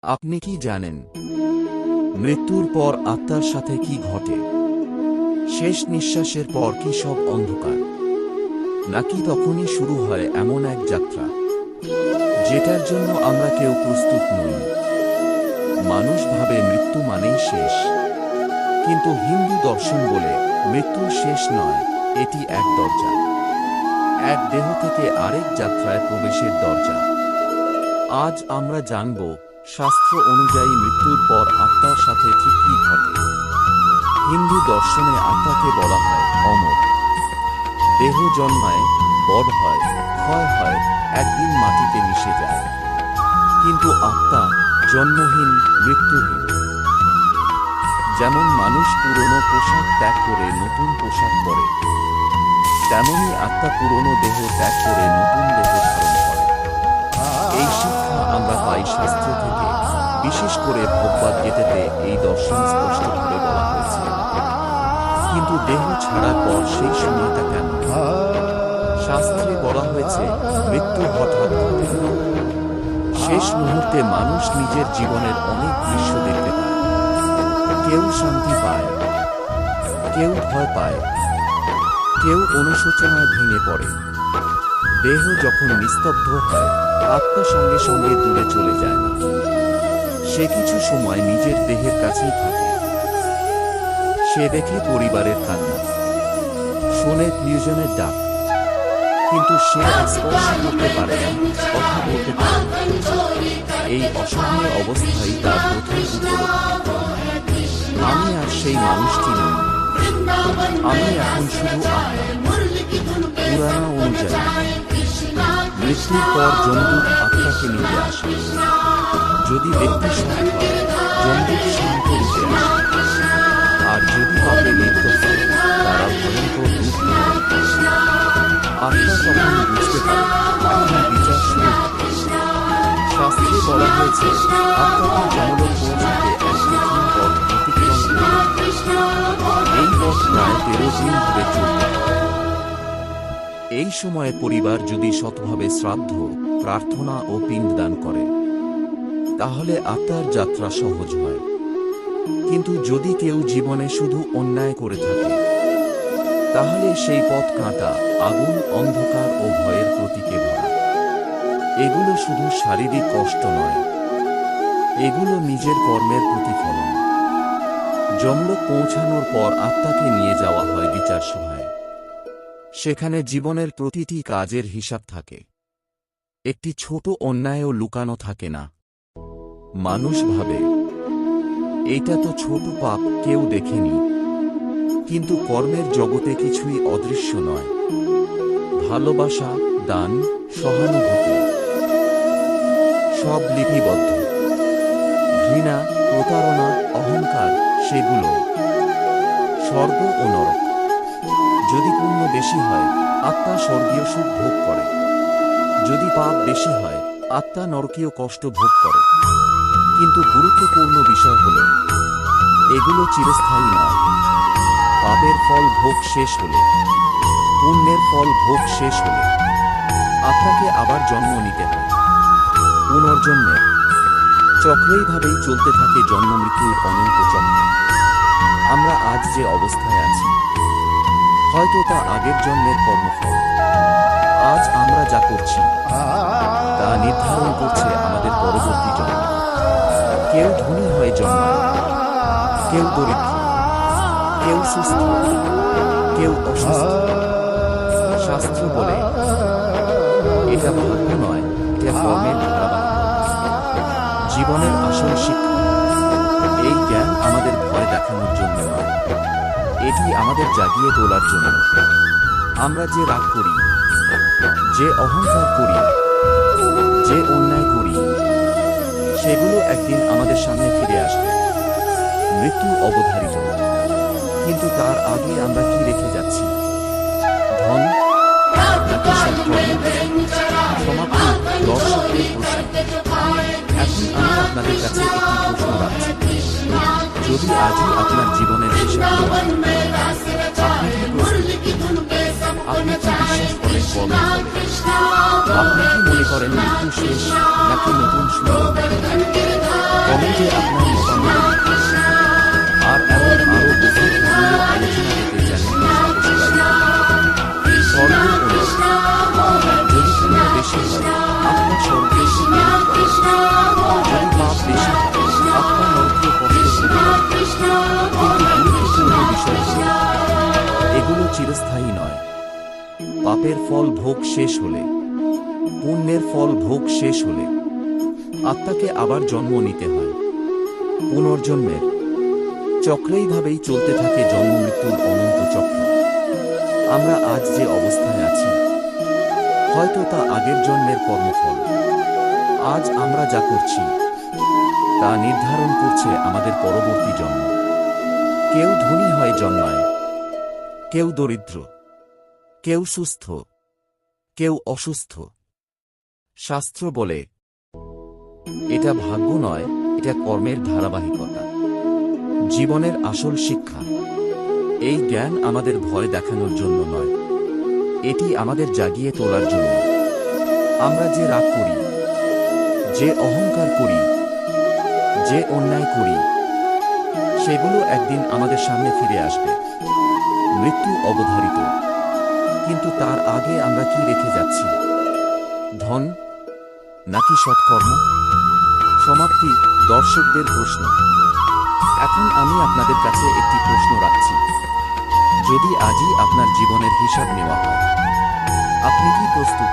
আপনি কি জানেন মৃত্যুর পর আত্মার সাথে কি ঘটে? শেষ নিঃশ্বাসের পর কি সব অন্ধকার, নাকি তখনই শুরু হয় এমন এক যাত্রা যেটার জন্য আমরা কেউ প্রস্তুত নই? মানুষ ভাবে মৃত্যু মানেই শেষ, কিন্তু হিন্দু দর্শন বলে মৃত্যু শেষ নয়, এটি এক দরজা, এক দেহ থেকে আরেক যাত্রায় প্রবেশের দরজা। আজ আমরা জানব শাস্ত্র অনুযায়ী মৃত্যুর পর আত্মার সাথে ঠিক কি ঘটে। হিন্দু দর্শনে আত্মাকে বলা হয় অমর। দেহ জন্মায়, বড় হয়, ক্ষয় হয়, একদিন মাটিতে মিশে যায়, কিন্তু আত্মা জন্মহীন, মৃত্যুহীন। যেমন মানুষ পুরনো পোশাক ত্যাগ করে নতুন পোশাক পরে, তেমনি আত্মা পুরনো দেহ ত্যাগ করে নতুন দেহ ধারণ করে। এই শিক্ষা আমরা পাই শাস্ত্র থেকে, বিশেষ করে ভগবদ্গীতাতে এই দর্শন স্পষ্টভাবে বলা হয়েছে। কিন্তু দেহ ছাড়ার পর সেই সময়টা কেন? শাস্ত্রে বলা হয়েছে মৃত্যু হঠাৎ ঘটে। শেষ মুহূর্তে মানুষ নিজের জীবনের অনেক দৃশ্য দেখতে পায়। কেউ শান্তি পায়, কেউ ভয় পায়, কেউ অনুশোচনায় ভেঙে পড়ে। দেহ যখন নিস্তব্ধ হয়, আত্মা সঙ্গে সঙ্গে দূরে চলে যায় না, সে কিছু সময় নিজের দেহের কাছেই থাকে। সে দেখে পরিবারের কান্না, শোনে প্রিয়জনের ডাক, কিন্তু সে স্পর্শ করতে পারে না, কথা বলতে পারে না। এই অসহায় অবস্থায় তার প্রথম উপলব্ধি, আমি আর সেই মানুষটি নই, আমি এখন শুধু আত্মা। পুরানা অনুযায়ী মৃত্যুর পর যমদূত আত্মাকে নিতে আসে। যদি ব্যক্তি সৎ হয়, যমদূত শান্ত রূপে আসে, আর যদি পাপে লিপ্ত হয়, তারা ভয়ঙ্কর রূপ ধারণ করে। আত্মা তখন বুঝতে পারে এখন বিচার শুরু হবে। শাস্ত্রে বলা হয়েছে আত্মাকে যমলোক পৌঁছাতে এক কঠিন পথ অতিক্রম করতে। এই পথ প্রায় 13 দিন ধরে চলতে থাকে। এই সময়ে পরিবার যদি সৎভাবে শ্রাদ্ধ, প্রার্থনা ও পিণ্ডদান করে, তাহলে আত্মার যাত্রা সহজ হয়। কিন্তু যদি কেউ জীবনে শুধু অন্যায় করে থাকে, তাহলে সেই পথ কাঁটা, আগুন, অন্ধকার ও ভয়ের প্রতীকে ভরা। এগুলো শুধু শারীরিক কষ্ট নয়, এগুলো নিজের কর্মের প্রতিফলন। যমলোক পৌঁছানোর পর আত্মাকে নিয়ে যাওয়া হয় বিচার সভায়। সেখানে জীবনের প্রতিটি কাজের হিসাব থাকে। একটি ছোট অন্যায়ও লুকানো থাকে না। মানুষ ভাবে এটা তো ছোট পাপ, কেউ দেখেনি, কিন্তু কর্মের জগতে কিছুই অদৃশ্য নয়। ভালোবাসা, দান, সহানুভূতি সব লিপিবদ্ধ। ঘৃণা, প্রতারণা, অহংকার, সেগুলো স্বর্গ ও নরক। যদি পুণ্য বেশি হয়, আত্মা স্বর্গীয় সুখ ভোগ করে। যদি পাপ বেশি হয়, আত্মা নরকীয় কষ্ট ভোগ করে। কিন্তু গুরুত্বপূর্ণ বিষয় হল, এগুলো চিরস্থায়ী নয়। পাপের ফল ভোগ শেষ হলে, পুণ্যের ফল ভোগ শেষ হলে, আত্মাকে আবার জন্ম নিতে হয়। পুনর্জন্মের চক্রইভাবেই চলতে থাকে, জন্ম মৃত্যুর অনন্ত চক্র। আমরা আজ যে অবস্থায় আছি, হয়তো তা আগের জন্মের কর্মফল। আজ আমরা যা করছি তা নির্ধারণ করছে আমাদের পরবর্তী জন্ম। কেউ ধনী হয়ে জন্মায়, কেউ দরিদ্র, কেউ সুস্থ, কেউ অসুস্থ। শাস্ত্র বলে এটা ভাগ্য নয়, এটা কর্মের ধারাবাহিকতা। জীবনের আসল শিক্ষা এই জ্ঞান আমাদের ভয় দেখানোর জন্য নয়, এটি আমাদের জাগিয়ে তোলার জন্য। আমরা যে রাগ করি, যে অহংকার করি, যে অন্যায় করি, সেগুলো একদিন আমাদের সামনে ফিরে আসবে। মৃত্যু অবধারিত, কিন্তু তার আগে আমরা কি রেখে যাচ্ছি? ধন নাকি সৎকর্ম? সমাপ্তি। দর্শকদের প্রশ্ন। এখন আমি আপনাদের কাছে একটি প্রশ্ন রাখছি। যদি আজই আপনার জীবনের হিসাব দেওয়া হয়, আপনি কি প্রস্তুত? আপনি কি বিশ্বাস করেন কর্মের ফলে? আপনি কি মনে করেন মৃত্যু শেষ, নাকি নতুন শুরু? কমেন্টে আপনার মতামত লিখুন। আর এমন আরও গভীর ধর্মীয় আলোচনা পেতে চ্যানেলটি সাবস্ক্রাইব করুন। যদি পুণ্য বেশি হয় আপনার স্বর্গে সুখ পাবেন। যদি পাপ বেশি হয় আপনার নরকে কষ্ট ভোগ করবেন। কিন্তু গুরুত্বপূর্ণ বিষয় হল, এগুলো চিরস্থায়ী নয়। পাপের ফল ভোগ শেষ হলে, পুণ্যের ফল ভোগ শেষ হলে আত্মাকে আবার জন্ম নিতে হয়। পুনর্জন্মের চক্র এইভাবেই চলতে থাকে, জন্ম মৃত্যুর অনন্ত চক্র। আমরা আজ যে অবস্থায় আছি হয়তো তা আগের জন্মের কর্মফল। আজ আমরা যা করছি তা নির্ধারণ করছে আমাদের পরবর্তী জন্ম। কেউ ধনী হয়ে জন্মায়, কেউ দরিদ্র, কেউ সুস্থ, কেউ অসুস্থ। শাস্ত্র বলে এটা ভাগ্য নয়, এটা কর্মের ধারাবাহিকতা। জীবনের আসল শিক্ষা এই জ্ঞান আমাদের ভয় দেখানোর জন্য নয়, এটি আমাদের জাগিয়ে তোলার জন্য। আমরা যে রাগ করি, যে অহংকার করি, যে অন্যায় করি, সেগুলো একদিন আমাদের সামনে ফিরে আসবে। মৃত্যু অবধারিত, কিন্তু তার আগে আমরা কি রেখে যাচ্ছি? ধন নাকি সৎকর্ম? সমাপ্তি। দর্শকদের প্রশ্ন। এখন আমি আপনাদের কাছে একটি প্রশ্ন রাখছি। যদি আজই আপনার জীবনের হিসাব নেওয়া হয়, আপনি কি প্রস্তুত?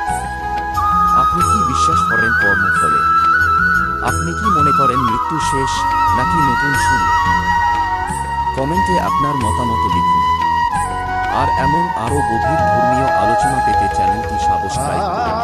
আপনি কি বিশ্বাস করেন কর্মফলে? আপনি কি মনে করেন মৃত্যু শেষ নাকি নতুন শুরু? কমেন্টে আপনার মতামত লিখুন। আর এমন আরও গভীর ধর্মীয় আলোচনা পেতে চ্যানেলটি সাবস্ক্রাইব করুন।